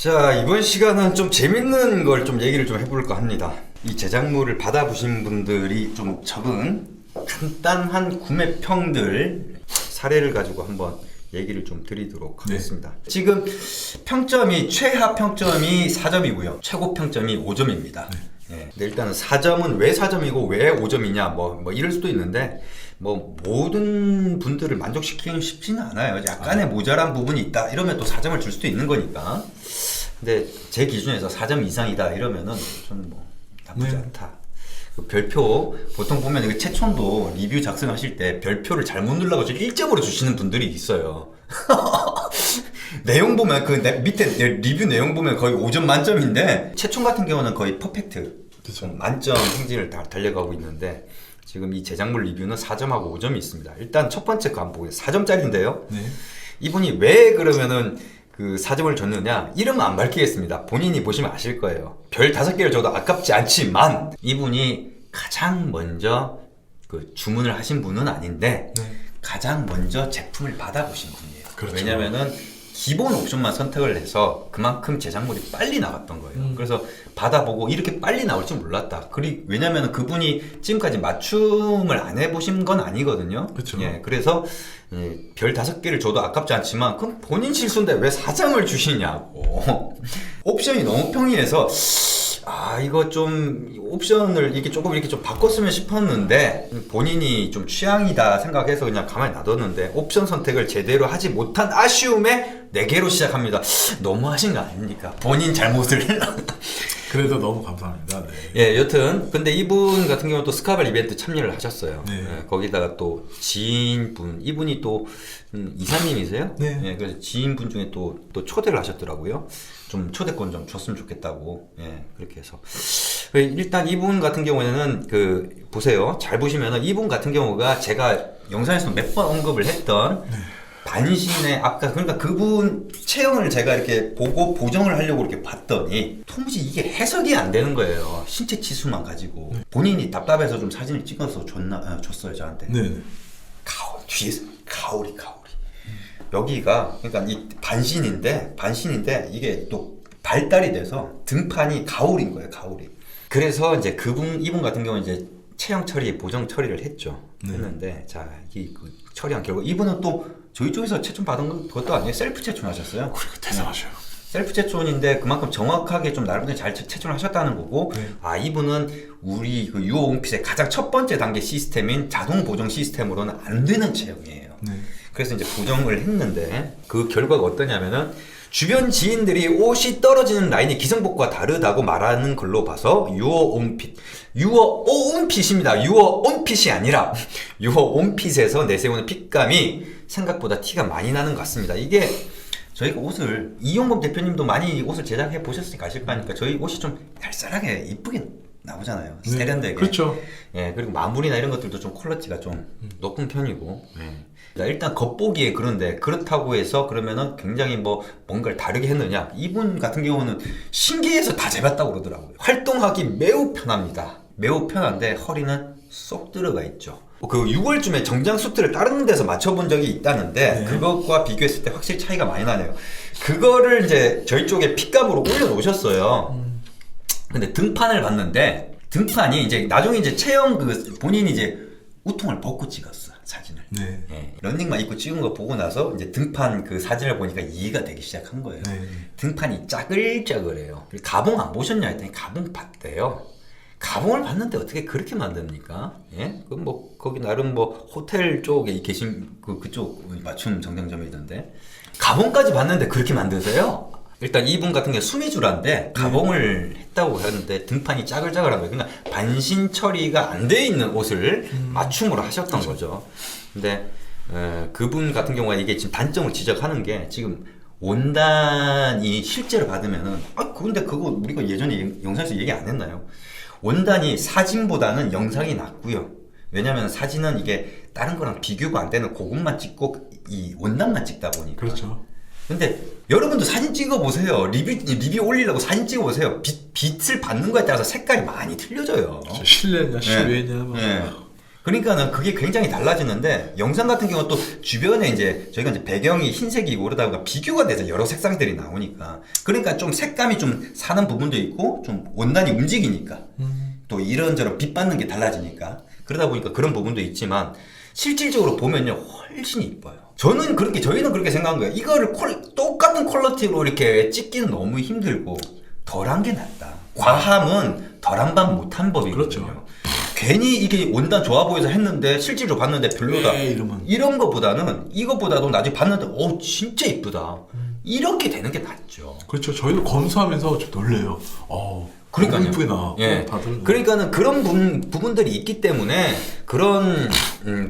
자, 이번 시간은 좀 재밌는 걸 좀 얘기를 좀 해볼까 합니다. 이 제작물을 받아보신 분들이 좀 적은 간단한 구매평들 사례를 가지고 한번 얘기를 좀 드리도록 하겠습니다. 지금 평점이 최하 평점이 4점이고요. 최고 평점이 5점입니다. 네. 근데 일단은 4점은 왜 4점이고 왜 5점이냐 뭐 이럴 수도 있는데 뭐 모든 분들을 만족시키기는 쉽지는 않아요. 약간의 모자란 부분이 있다 이러면 또 4점을 줄 수도 있는 거니까. 근데 제 기준에서 4점 이상이다 이러면은 저는 뭐 나쁘지 않다. 그 별표 보통 보면 이거 최촌도 리뷰 작성하실 때 별표를 잘못 눌러가지고 1점으로 주시는 분들이 있어요. 내용 보면 그 밑에 리뷰 내용 보면 거의 5점 만점인데 최촌 같은 경우는 거의 퍼펙트 그쵸. 만점 행진을 다 달려가고 있는데 지금 이 제작물 리뷰는 4점하고 5점이 있습니다. 일단 첫 번째 거 한번 보겠습니다. 4점짜리인데요. 네. 이분이 왜 그러면은 그 4점을 줬느냐? 이름은 안 밝히겠습니다. 본인이 보시면 아실 거예요. 별 5개를 줘도 아깝지 않지만 이분이 가장 먼저 그 주문을 하신 분은 아닌데 가장 먼저 제품을 받아보신 분이에요. 그렇죠. 왜냐면은 기본 옵션만 선택을 해서 그만큼 제작물이 빨리 나갔던 거예요. 그래서 받아보고 이렇게 빨리 나올 줄 몰랐다. 왜냐면 그분이 지금까지 맞춤을 안 해보신 건 아니거든요. 그렇죠. 예, 그래서 별 5개를 줘도 아깝지 않지만 그럼 본인 실수인데 왜 4점을 주시냐고. 옵션이 너무 평이해서 이거 좀 옵션을 이렇게 조금 이렇게 좀 바꿨으면 싶었는데 본인이 좀 취향이다 생각해서 그냥 가만히 놔뒀는데 옵션 선택을 제대로 하지 못한 아쉬움에 4개로 시작합니다. 너무 하신 거 아닙니까? 본인 잘못을. 그래도 너무 감사합니다. 네. 예, 여튼 근데 이분 같은 경우는 또 스카발 이벤트 참여를 하셨어요. 네. 예, 거기다가 또 지인분, 이분이 또 이사님이세요? 네. 예, 그래서 지인분 중에 또 초대를 하셨더라고요. 좀 초대권 좀 줬으면 좋겠다고. 예, 그렇게 해서 일단 이분 같은 경우에는 보세요. 잘 보시면은 이분 같은 경우가 제가 영상에서 몇 번 언급을 했던. 반신의 아까 그러니까 그분 체형을 제가 이렇게 보고 보정을 하려고 이렇게 봤더니 도무지 이게 해석이 안 되는 거예요. 신체 치수만 가지고 본인이 답답해서 좀 사진을 찍어서 줬어요 저한테. 네. 뒤에서 가오리. 여기가 그러니까 이 반신인데 이게 또 발달이 돼서 등판이 가오리인 거예요. 가오리. 그래서 이제 이분 같은 경우는 이제 체형 처리, 보정 처리를 했는데 자 이 처리한 결과 이분은 또 저희 쪽에서 채촌 받은 것도 아니에요. 셀프 채촌 하셨어요. 그러니까 대단하셔요. 셀프 채촌인데 그만큼 정확하게 좀 나름대로 잘 채촌을 하셨다는 거고 이분은 우리 그 유어 홈핏의 가장 첫 번째 단계 시스템인 자동 보정 시스템으로는 안 되는 체형이에요. 그래서 이제 보정을 했는데 그 결과가 어떠냐면은 주변 지인들이 옷이 떨어지는 라인이 기성복과 다르다고 말하는 걸로 봐서 유어 온핏입니다. 유어 온핏이 아니라 유어 온핏에서 내세우는 핏감이 생각보다 티가 많이 나는 것 같습니다. 이게 저희가 옷을 이용범 대표님도 많이 옷을 제작해 보셨으니까 아실 거 아닙니까? 저희 옷이 좀 얄쌀하게 이쁘게 나오잖아요. 세련되게. 그렇죠. 예, 그리고 마무리나 이런 것들도 좀 퀄리티가 좀 높은 편이고. 일단 겉보기에 그런데 그렇다고 해서 그러면은 굉장히 뭔가를 다르게 했느냐? 이분 같은 경우는 신기해서 다 재봤다고 그러더라고요. 활동하기 매우 편합니다. 매우 편한데 허리는 쏙 들어가 있죠. 그 6월쯤에 정장 수트를 다른 데서 맞춰본 적이 있다는데 그것과 비교했을 때 확실히 차이가 많이 나네요. 그거를 이제 저희 쪽에 핏감으로 올려놓으셨어요. 근데 등판을 봤는데 등판이 이제 나중에 이제 체형 본인이 이제 우통을 벗고 찍었어 사진을. 예, 런닝만 입고 찍은 거 보고 나서 이제 등판 그 사진을 보니까 이해가 되기 시작한 거예요. 등판이 짜글짜글해요. 가봉 안 보셨냐 했더니 가봉 봤대요. 가봉을 봤는데 어떻게 그렇게 만듭니까? 예? 거기 나름 호텔 쪽에 계신 그쪽 맞춤 정장점이던데 가봉까지 봤는데 그렇게 만드세요? 일단 이분 같은 게 수미주란데 가봉을 했다고 하는데 등판이 짜글짜글한 거예요. 그러니까 반신 처리가 안 돼 있는 옷을 맞춤으로 하셨던 거죠. 근데 그분 같은 경우에 이게 지금 단점을 지적하는 게 지금 원단이 실제로 받으면은 근데 그거 우리가 예전에 영상에서 얘기 안 했나요? 원단이 사진보다는 영상이 낫고요. 왜냐면 사진은 이게 다른 거랑 비교가 안 되는 그것만 찍고 이 원단만 찍다 보니까. 그렇죠. 근데 여러분도 사진 찍어보세요. 리뷰 올리려고 사진 찍어보세요. 빛을 받는 거에 따라서 색깔이 많이 틀려져요. 실내냐 실외냐 그러니까는 그게 굉장히 달라지는데 영상 같은 경우는 또 주변에 이제 저희가 이제 배경이 흰색이고 그러다 보니까 비교가 돼서 여러 색상들이 나오니까 그러니까 좀 색감이 좀 사는 부분도 있고 좀 원단이 움직이니까 또 이런저런 빛 받는 게 달라지니까 그러다 보니까 그런 부분도 있지만 실질적으로 보면요 훨씬 이뻐요. 저희는 그렇게 생각한 거예요. 이거를 똑같은 퀄리티로 이렇게 찍기는 너무 힘들고 덜한 게 낫다. 과함은 덜한 반 못한 법이거든요. 그렇죠. 괜히 이게 원단 좋아 보여서 했는데 실제로 봤는데 별로다. 이런 거보다는 이것보다도 나중에 봤는데 진짜 이쁘다. 이렇게 되는 게 낫죠. 그렇죠. 저희도 검수하면서 좀 놀래요. 그러니까요. 너무 이쁘게 나와. 예. 다들. 그러니까는 그런 부분들이 있기 때문에 그런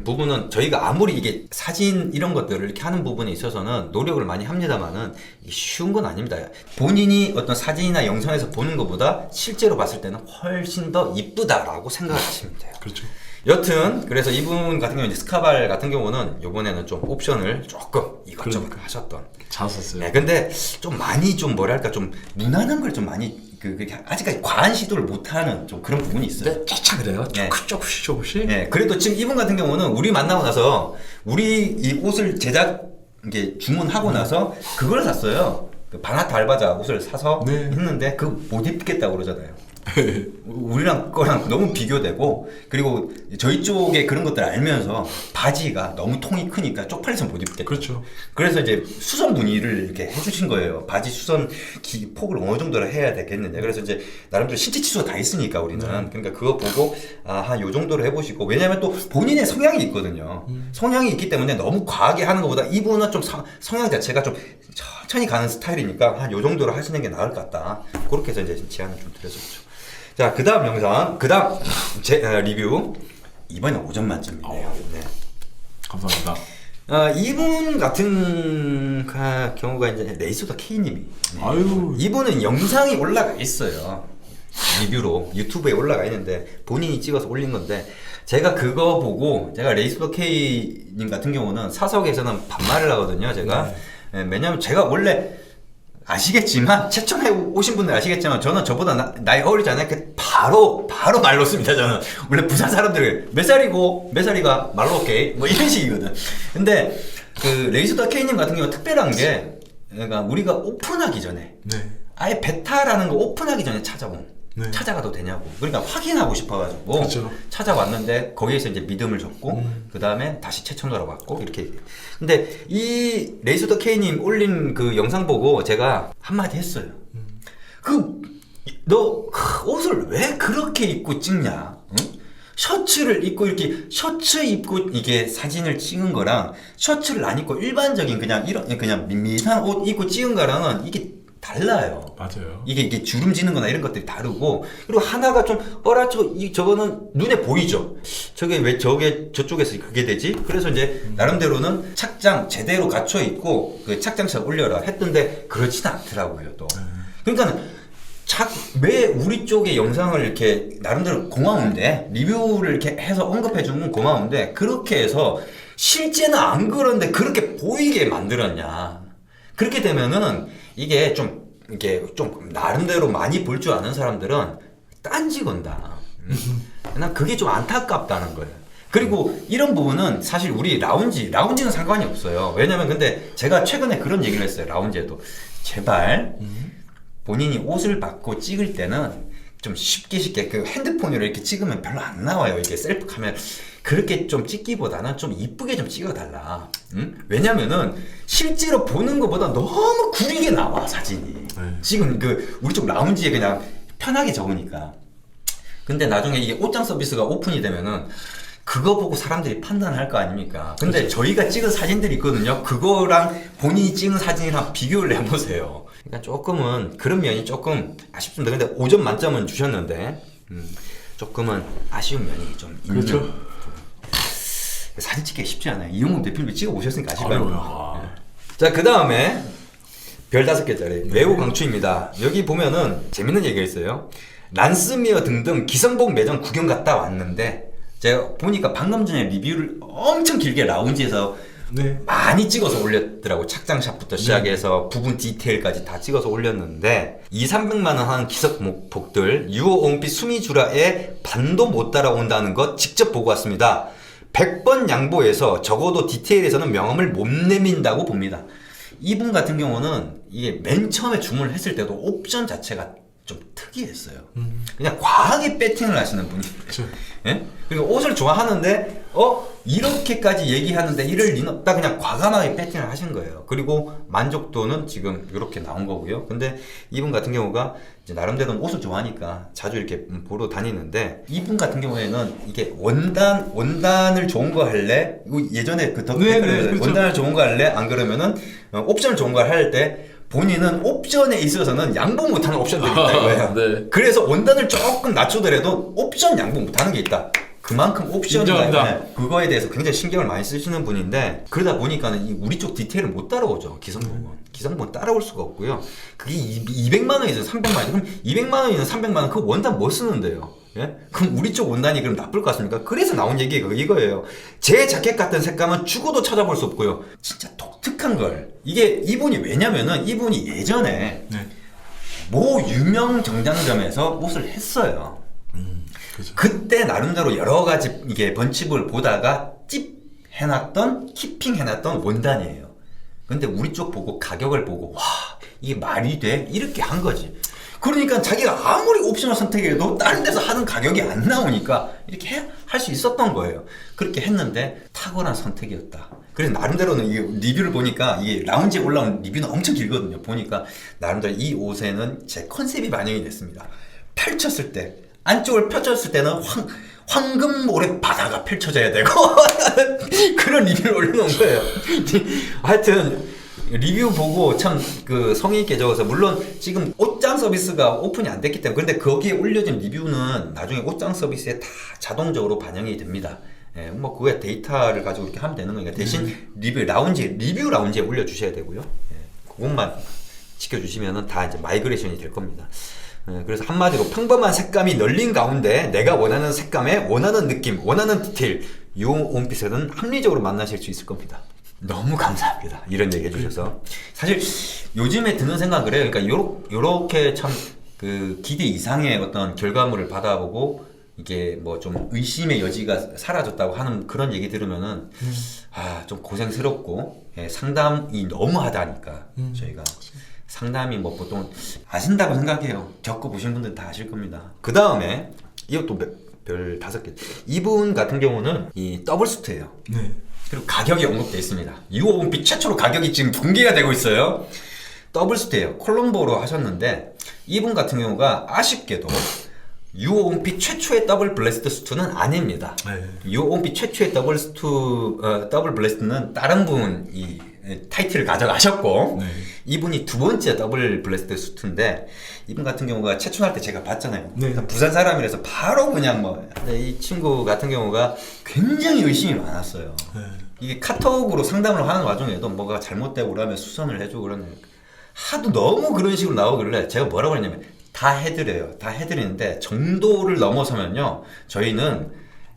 부분은 저희가 아무리 이게 사진 이런 것들을 이렇게 하는 부분에 있어서는 노력을 많이 합니다만은 이게 쉬운 건 아닙니다. 본인이 어떤 사진이나 영상에서 보는 것보다 실제로 봤을 때는 훨씬 더 이쁘다라고 생각하시면 돼요. 그렇죠. 여튼 그래서 이분 같은 경우 이제 스카발 같은 경우는 이번에는 좀 옵션을 조금 이것저것 하셨던. 잘 썼어요. 네, 근데 좀 많이 좀 뭐랄까 좀 무난한 걸 좀 많이 그렇게 아직까지 과한 시도를 못하는 좀 그런 부분이 있어요. 네, 차차 그래요. 네. 조금씩. 네, 그래도 지금 이분 같은 경우는 우리 만나고 나서 우리 이 옷을 이게 주문하고 나서 그걸 샀어요. 그 바나타 알바자 옷을 사서 네. 했는데 그 못 입겠다고 그러잖아요. 우리랑 거랑 너무 비교되고 그리고 저희 쪽에 그런 것들 알면서 바지가 너무 통이 크니까 쪽팔려서 못 입겠다. 그렇죠. 그래서 이제 수선 무늬를 이렇게 해주신 거예요. 바지 수선 폭을 어느 정도로 해야 되겠느냐. 그래서 이제 나름대로 신체 치수가 다 있으니까 우리는 그러니까 그거 보고 한 요 정도로 해보시고 왜냐하면 또 본인의 성향이 있거든요. 성향이 있기 때문에 너무 과하게 하는 것보다 이분은 좀 성향 자체가 좀 천천히 가는 스타일이니까 한 요 정도로 하시는 게 나을 것 같다. 그렇게 해서 이제 제안을 좀 드렸었죠. 자, 그 다음 영상, 그 다음 리뷰. 이번엔 5점 만점이네요. 네. 감사합니다. 이분 같은 경우가 이제 레이소다 K님이. 네. 아유. 이분은 영상이 올라가 있어요. 리뷰로. 유튜브에 올라가 있는데 본인이 찍어서 올린 건데 제가 그거 보고 제가 레이소다 K님 같은 경우는 사석에서는 반말을 하거든요. 제가. 네, 왜냐면 제가 원래 아시겠지만 채청해 오신 분들 아시겠지만 저는 저보다 나이 어리잖아요. 바로 말로 씁니다. 저는 원래 부산 사람들 몇 살이가 말로 오케이 뭐 이런 식이거든. 근데 그 레이소다 K님 같은 경우 특별한 게 그러니까 우리가 오픈하기 전에 네. 아예 베타라는 거 오픈하기 전에 네. 찾아가도 되냐고. 그러니까 확인하고 싶어가지고 그렇죠. 찾아왔는데 거기에서 이제 믿음을 줬고 그 다음에 다시 최첨자로 받고 이렇게. 근데 이 레이소더 K님 올린 그 영상 보고 제가 한마디 했어요. 너 옷을 왜 그렇게 입고 찍냐? 응? 셔츠를 입고 이렇게 셔츠 입고 이게 사진을 찍은 거랑 셔츠를 안 입고 일반적인 그냥 밋밋한 옷 입고 찍은 거랑은 이게 달라요. 맞아요. 이게 주름지는 거나 이런 것들이 다르고 그리고 하나가 좀 저거는 눈에 보이죠. 저게 왜 저쪽에서 그게 되지? 그래서 이제 나름대로는 착장 제대로 갖춰 있고 그 착장샷 올려라 했던데 그렇지는 않더라고요 또. 그러니까는 왜 우리 쪽의 영상을 이렇게 나름대로 고마운데 리뷰를 이렇게 해서 언급해 주면 고마운데 그렇게 해서 실제는 안 그런데 그렇게 보이게 만들었냐. 그렇게 되면은 이게 좀 나름대로 많이 볼 줄 아는 사람들은 딴지 건다. 난 그게 좀 안타깝다는 거예요. 그리고 이런 부분은 사실 우리 라운지는 상관이 없어요. 왜냐면 근데 제가 최근에 그런 얘기를 했어요. 라운지에도 제발 본인이 옷을 받고 찍을 때는 좀 쉽게 그 핸드폰으로 이렇게 찍으면 별로 안 나와요. 이게 셀프 카메라 그렇게 좀 찍기보다는 좀 이쁘게 좀 찍어달라. 응? 왜냐면은 실제로 보는 것보다 너무 구리게 나와 사진이. 지금 그 우리 쪽 라운지에 그냥 편하게 적으니까. 근데 나중에 이게 옷장 서비스가 오픈이 되면은 그거 보고 사람들이 판단할 거 아닙니까? 근데 그렇죠. 저희가 찍은 사진들이 있거든요. 그거랑 본인이 찍은 사진이랑 비교를 해보세요. 그러니까 조금은 그런 면이 조금 아쉽습니다. 근데 5점 만점은 주셨는데 조금은 아쉬운 면이 좀 있는. 그렇죠. 사진 찍기 쉽지 않아요. 이용훈 대표님이 찍어 보셨으니까 아실 거예요. 어려워요. 자, 그 다음에 별 5개짜리 매우 강추입니다. 여기 보면은 재밌는 얘기가 있어요. 란스미어 등등 기성복 매장 구경 갔다 왔는데 제가 보니까 방금 전에 리뷰를 엄청 길게 라운지에서 네. 많이 찍어서 올렸더라고. 착장샷부터 시작해서 부분 디테일까지 다 찍어서 올렸는데 200~300만 원 하는 기성복들 유호 온핏 수미주라에 반도 못 따라온다는 것 직접 보고 왔습니다. 100번 양보해서 적어도 디테일에서는 명함을 못 내민다고 봅니다. 이분 같은 경우는 이게 맨 처음에 주문을 했을 때도 옵션 자체가 좀 특이했어요. 그냥 과하게 배팅을 하시는 분이. 그쵸. 예? 그리고 옷을 좋아하는데 이렇게까지 얘기하는데 이럴 리는 없다. 그냥 과감하게 배팅을 하신 거예요. 그리고 만족도는 지금 이렇게 나온 거고요. 근데 이분 같은 경우가 이제 나름대로는 옷을 좋아하니까 자주 이렇게 보러 다니는데 이분 같은 경우에는 이게 원단을 좋은 거 할래? 이거 예전에 그 네, 그렇죠. 원단을 좋은 거 할래? 안 그러면은 옵션을 좋은 걸 할 때 본인은 옵션에 있어서는 양보 못하는 옵션들이 있다 이거예요. 네. 그래서 원단을 조금 낮추더라도 옵션 양보 못하는 게 있다. 그만큼 옵션 그거에 대해서 굉장히 신경을 많이 쓰시는 분인데 그러다 보니까는 우리 쪽 디테일을 못 따라오죠. 기성복은 따라올 수가 없고요. 그게 200만 원이죠. 300만 원. 그럼 200만 원이나 300만 원 그 원단 뭐 쓰는데요? 예? 그럼 우리 쪽 원단이 그럼 나쁠 것 같습니까? 그래서 나온 얘기가 이거예요. 제 자켓 같은 색감은 죽어도 찾아볼 수 없고요. 진짜 독특한 걸. 이게 이분이 왜냐면은 이분이 예전에 네. 모 유명 정장점에서 옷을 했어요. 그죠. 그때 나름대로 여러 가지 이게 번칩을 보다가 찝 해놨던 키핑 해놨던 원단이에요. 근데 우리 쪽 보고 가격을 보고 와 이게 말이 돼? 이렇게 한 거지. 그러니까 자기가 아무리 옵션을 선택해도 다른 데서 하는 가격이 안 나오니까 이렇게 할 수 있었던 거예요. 그렇게 했는데 탁월한 선택이었다. 그래서 나름대로는 이게 리뷰를 보니까 이게 라운지에 올라온 리뷰는 엄청 길거든요. 보니까 나름대로 이 옷에는 제 컨셉이 반영이 됐습니다. 펼쳤을 때 안쪽을 펼쳤을 때는 황금 모래 바다가 펼쳐져야 되고 그런 리뷰를 올려놓은 거예요. 하여튼 리뷰 보고 참 그 성의 있게 적어서 물론 지금 옷장 서비스가 오픈이 안 됐기 때문에 근데 거기에 올려진 리뷰는 나중에 옷장 서비스에 다 자동적으로 반영이 됩니다. 예, 뭐 그거에 데이터를 가지고 이렇게 하면 되는 거니까 대신 리뷰 라운지에 올려주셔야 되고요. 예, 그것만 지켜주시면은 다 이제 마이그레이션이 될 겁니다. 그래서 한마디로 평범한 색감이 널린 가운데 내가 원하는 색감에 원하는 느낌, 원하는 디테일 이 온핏에는 합리적으로 만나실 수 있을 겁니다. 너무 감사합니다. 이런 얘기 해주셔서 사실 요즘에 드는 생각을 해요. 그러니까 요렇게 참 그 기대 이상의 어떤 결과물을 받아보고 이게 뭐 좀 의심의 여지가 사라졌다고 하는 그런 얘기 들으면은 좀 고생스럽고 상담이 너무 하다니까 저희가 상담이 뭐 보통 아신다고 생각해요. 겪어보신 분들은 다 아실 겁니다. 그 다음에 이것도 별 5개. 이분 같은 경우는 이 더블 수트예요. 네. 그리고 가격이 언급되어 있습니다. 유호 온핏 최초로 가격이 지금 공개가 되고 있어요. 더블 수트예요. 콜롬보로 하셨는데 이분 같은 경우가 아쉽게도 유호 온핏 최초의 더블 블래스트 수트는 아닙니다. 네. 유호 온핏 최초의 더블 블래스트는 다른 분이 타이틀을 가져가셨고 네. 이분이 두 번째 더블 블래스트 수트인데 이분 같은 경우가 최초할 때 제가 봤잖아요. 네. 부산 사람이라서 바로 그냥 뭐 이 친구 같은 경우가 굉장히 의심이 많았어요. 네. 이게 카톡으로 상담을 하는 와중에도 뭐가 잘못되고 그러면 수선을 해주고 그러는 하도 너무 그런 식으로 나오길래 제가 뭐라고 했냐면 다 해드려요. 다 해드리는데 정도를 넘어서면요 저희는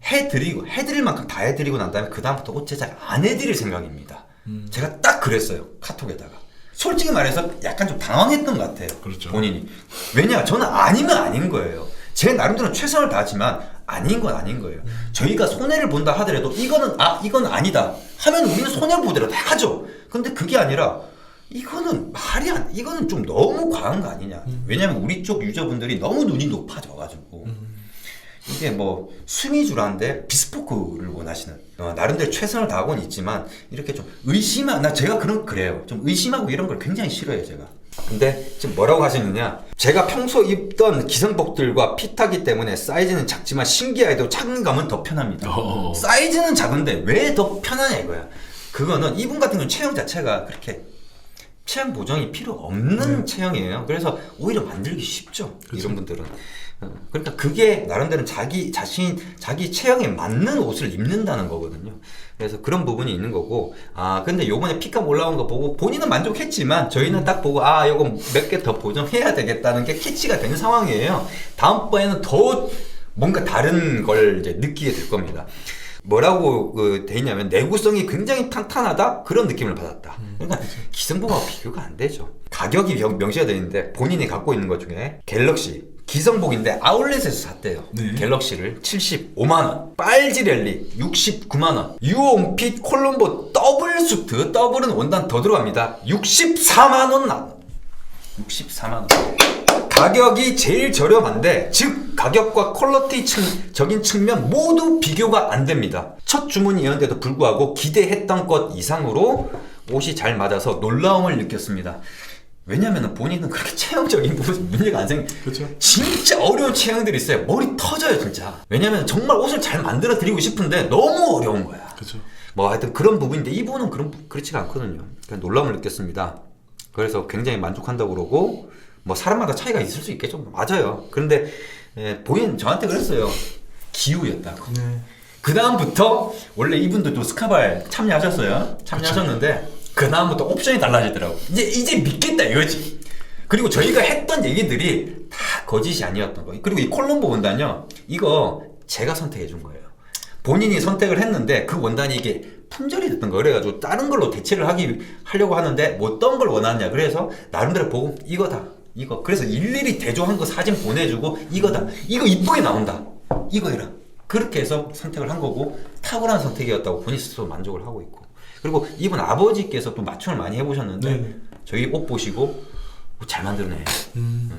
해드릴 만큼 다 해드리고 난 다음에 그 다음부터 옷 제작 안 해드릴 생각입니다. 제가 딱 그랬어요. 카톡에다가. 솔직히 말해서 약간 좀 당황했던 것 같아요. 그렇죠. 본인이. 왜냐 저는 아니면 아닌 거예요. 제 나름대로 최선을 다하지만 아닌 건 아닌 거예요. 저희가 손해를 본다 하더라도 이건 아니다 하면 우리는 손해를 보더라도 하죠. 근데 그게 아니라 이거는 이거는 좀 너무 과한 거 아니냐. 왜냐면 우리 쪽 유저분들이 너무 눈이 높아져가지고 이게 뭐 수미주라는데 비스포크를 원하시는 나름대로 최선을 다하고는 있지만 이렇게 좀 제가 그래요. 좀 의심하고 이런 걸 굉장히 싫어해요 제가. 근데 지금 뭐라고 하시느냐, 제가 평소 입던 기성복들과 핏하기 때문에 사이즈는 작지만 신기하게도 착용감은 더 편합니다. 사이즈는 작은데 왜 더 편하냐 이거야. 그거는 이분 같은 경우는 체형 자체가 그렇게 체형 보정이 필요 없는 체형이에요. 그래서 오히려 만들기 쉽죠. 그렇죠. 이런 분들은. 그러니까 그게 나름대로 자기 체형에 맞는 옷을 입는다는 거거든요. 그래서 그런 부분이 있는 거고, 근데 요번에 핏감 올라온 거 보고 본인은 만족했지만 저희는 딱 보고 요거 몇 개 더 보정해야 되겠다는 게 캐치가 되는 상황이에요. 다음번에는 더 뭔가 다른 걸 이제 느끼게 될 겁니다. 뭐라고 돼 있냐면 내구성이 굉장히 탄탄하다 그런 느낌을 받았다. 그러니까 기성복하고 비교가 안 되죠. 가격이 명시가 되어 있는데 본인이 갖고 있는 것 중에 갤럭시 기성복인데 아울렛에서 샀대요. 네. 갤럭시를 75만 원, 빨지랠리 69만 원, 유옹핏 콜롬보 더블 수트, 더블은 원단 더 들어갑니다. 64만 원 나. 64만 원. 가격이 제일 저렴한데, 즉 가격과 퀄리티적인 측면 모두 비교가 안 됩니다. 첫 주문이었는데도 불구하고 기대했던 것 이상으로 옷이 잘 맞아서 놀라움을 느꼈습니다. 왜냐면 본인은 그렇게 체형적인 부분 문제가 안 그렇죠. 진짜 어려운 체형들이 있어요. 머리 터져요 진짜. 왜냐면 정말 옷을 잘 만들어 드리고 싶은데 너무 어려운 거야. 그렇죠. 뭐 하여튼 그런 부분인데 이분은 그렇지가 않거든요. 그냥 놀라움을 느꼈습니다. 그래서 굉장히 만족한다고 그러고, 뭐 사람마다 차이가 있을 수 있겠죠. 맞아요. 그런데 본인 저한테 그랬어요. 기우였다고. 네. 그 다음부터 원래 이분들도 스카발 참여하셨는데 그 다음부터 옵션이 달라지더라고. 이제 믿겠다 이거지. 그리고 저희가 했던 얘기들이 다 거짓이 아니었던 거예요. 그리고 이 콜롬보 원단요, 이거 제가 선택해 준 거예요. 본인이 선택을 했는데 그 원단이 이게 품절이 됐던 거 그래가지고 다른 걸로 대체를 하려고 하는데 뭐 어떤 걸 원하냐 그래서 나름대로 보고 이거다 이거 그래서 일일이 대조한 거 사진 보내주고 이거다 이거 이쁘게 나온다 이거 해라 그렇게 해서 선택을 한 거고 탁월한 선택이었다고 본인 스스로 만족을 하고 있고, 그리고 이분 아버지께서 또 맞춤을 많이 해보셨는데 네. 저희 옷 보시고 잘 만들어내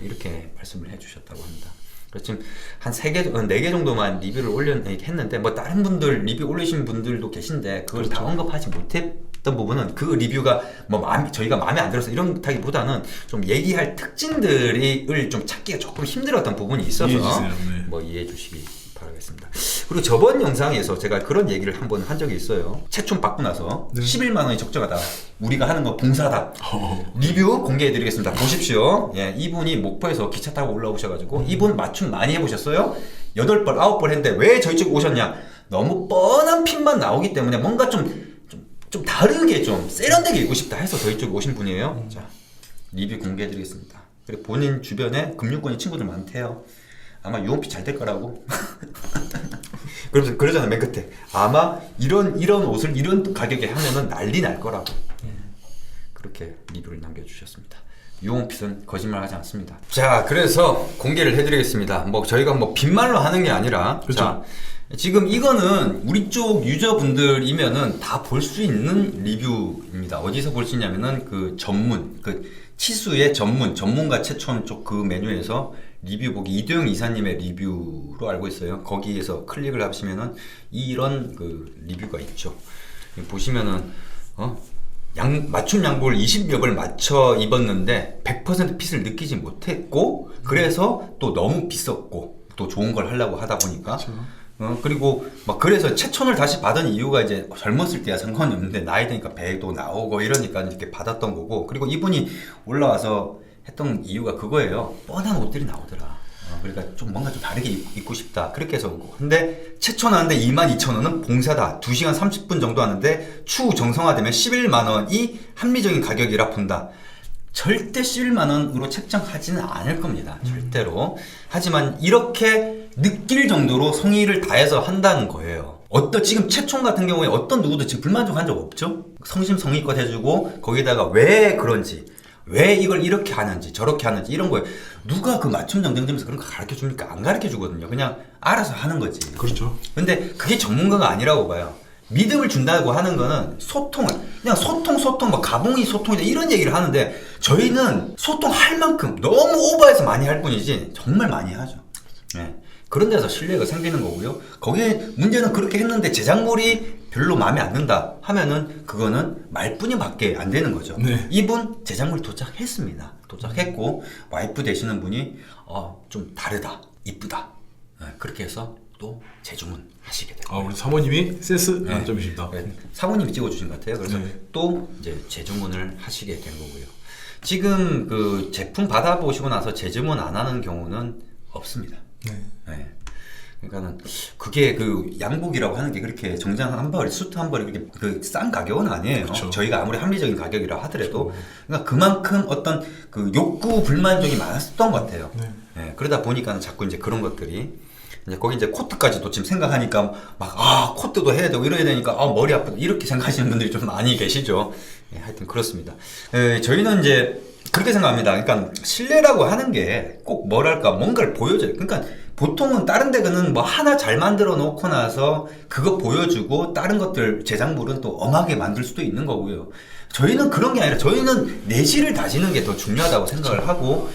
이렇게 말씀을 해주셨다고 합니다. 그래서 지금 한 4개 정도만 리뷰를 했는데 뭐 다른 분들 리뷰 올리신 분들도 계신데 그걸 그렇죠. 다 언급하지 못했던 부분은 그 리뷰가 뭐 저희가 마음에 안 들어서 이런다기보다는 좀 얘기할 특징들을 좀 찾기가 조금 힘들었던 부분이 있어서 이해해주세요. 네. 뭐 이해해 주시기 바라겠습니다. 그리고 저번 영상에서 제가 그런 얘기를 한번 한 적이 있어요. 최촌 받고 나서 네. 11만 원이 적정하다. 우리가 하는 거 봉사다. 어. 리뷰 공개해드리겠습니다. 보십시오. 예, 이분이 목포에서 기차 타고 올라오셔가지고 이분 맞춤 많이 해보셨어요? 8번, 9번 했는데 왜 저희 쪽 오셨냐? 너무 뻔한 핀만 나오기 때문에 뭔가 좀 다르게 좀 세련되게 입고 싶다 해서 저희 쪽 오신 분이에요. 자, 리뷰 공개해드리겠습니다. 그리고 본인 주변에 금융권의 친구들 많대요. 아마 유언피 잘 될 거라고. 그러잖아 맨 끝에. 아마 이런 옷을 이런 가격에 하면은 난리 날 거라고. 그렇게 리뷰를 남겨주셨습니다. 유언핏은 거짓말하지 않습니다. 자, 그래서 공개를 해드리겠습니다. 뭐 저희가 뭐 빈말로 하는 게 아니라, 그렇죠. 자, 지금 이거는 우리 쪽 유저분들이면은 다 볼 수 있는 리뷰입니다. 어디서 볼 수 있냐면은 그 전문, 그 치수의 전문가 최촌 쪽 그 메뉴에서 리뷰 보기 이도영 이사님의 리뷰로 알고 있어요. 거기에서 클릭을 하시면은 이런 그 리뷰가 있죠. 보시면은 맞춤 양복을 20여 맞춰 입었는데 100% 핏을 느끼지 못했고, 그래서 또 너무 비쌌고 또 좋은 걸 하려고 하다 보니까 그렇죠. 그리고 막 그래서 최촌을 다시 받은 이유가 이제 젊었을 때야 상관이 없는데 나이 드니까 배도 나오고 이러니까 이렇게 받았던 거고, 그리고 이분이 올라와서 했던 이유가 그거예요. 뻔한 옷들이 나오더라. 그러니까 좀 뭔가 좀 다르게 입고 싶다. 그렇게 해서 오고. 근데 최초 하는데 22,000원은 봉사다. 2시간 30분 정도 하는데 추후 정성화되면 11만 원이 합리적인 가격이라 본다. 절대 11만 원으로 책정하지는 않을 겁니다. 절대로. 하지만 이렇게 느낄 정도로 성의를 다해서 한다는 거예요. 지금 최총 같은 경우에 어떤 누구도 지금 불만족한 적 없죠? 성심성의껏 해주고 거기다가 왜 그런지, 왜 이걸 이렇게 하는지 저렇게 하는지 이런 거에 누가 그 맞춤 정정점에서 그런 거 가르쳐 줍니까? 안 가르쳐 주거든요. 그냥 알아서 하는 거지. 그렇죠. 근데 그게 전문가가 아니라고 봐요. 믿음을 준다고 하는 거는 소통을, 그냥 소통, 뭐 가봉이 소통이다 이런 얘기를 하는데 저희는 소통할 만큼 너무 오버해서 많이 할 뿐이지 정말 많이 하죠. 네. 그런 데서 신뢰가 생기는 거고요. 거기에 문제는 그렇게 했는데 제작물이 별로 마음에 안 든다 하면은 그거는 말뿐이밖에 안 되는 거죠. 네. 이분 제작물 도착했습니다. 도착했고 와이프 되시는 분이 좀 다르다, 이쁘다, 그렇게 해서 또 재주문 하시게 돼요. 우리 사모님이 센스 네. 만점이십니다. 네. 사모님이 찍어주신 것 같아요. 그래서 네. 또 이제 재주문을 하시게 된 거고요. 지금 그 제품 받아보시고 나서 재주문 안 하는 경우는 없습니다. 네. 네. 그러니까는 그게 그 양복이라고 하는 게 그렇게 정장 한 벌, 수트 한 벌이 그렇게 그 싼 가격은 아니에요. 그쵸. 저희가 아무리 합리적인 가격이라 하더라도 그러니까 그만큼 어떤 그 욕구 불만족이 많았었던 것 같아요. 네. 네. 그러다 보니까는 자꾸 이제 그런 것들이 이제 거기 이제 코트까지도 지금 생각하니까 막 코트도 해야 되고 이래야 되니까 머리 아프다 이렇게 생각하시는 분들이 좀 많이 계시죠. 예, 하여튼 그렇습니다. 저희는 이제 그렇게 생각합니다. 그러니까 신뢰라고 하는 게 꼭 뭐랄까 뭔가를 보여줘요. 그러니까 보통은 다른 데는 뭐 하나 잘 만들어 놓고 나서 그거 보여주고 다른 것들 제작물은 또 엄하게 만들 수도 있는 거고요. 저희는 그런 게 아니라 저희는 내실을 다지는 게 더 중요하다고 생각을 하고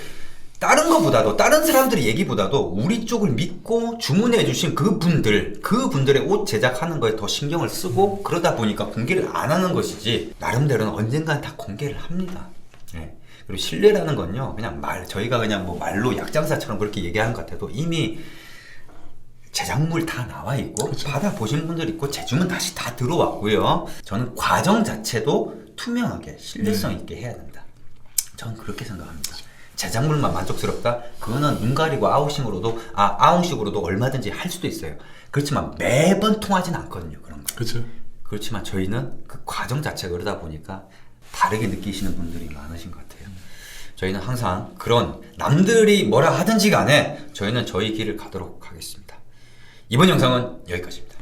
다른 것보다도 다른 사람들의 얘기보다도 우리 쪽을 믿고 주문해 주신 그분들의 옷 제작하는 거에 더 신경을 쓰고 그러다 보니까 공개를 안 하는 것이지 나름대로는 언젠간 다 공개를 합니다. 네. 그리고 신뢰라는 건요 그냥 저희가 그냥 뭐 말로 약장사처럼 그렇게 얘기하는 것 같아도 이미 제작물 다 나와 있고 받아보신 분들 있고 제주문 다시 다 들어왔고요. 저는 과정 자체도 투명하게 신뢰성 있게 해야 된다. 저는 그렇게 생각합니다. 제작물만 만족스럽다? 그거는 눈 가리고 아웃식으로도 얼마든지 할 수도 있어요. 그렇지만 매번 통하진 않거든요. 그런 거. 그렇죠. 그렇지만 저희는 그 과정 자체가 그러다 보니까 다르게 느끼시는 분들이 많으신 것 같아요. 저희는 항상 그런 남들이 뭐라 하든지 간에 저희는 저희 길을 가도록 하겠습니다. 이번 영상은 여기까지입니다.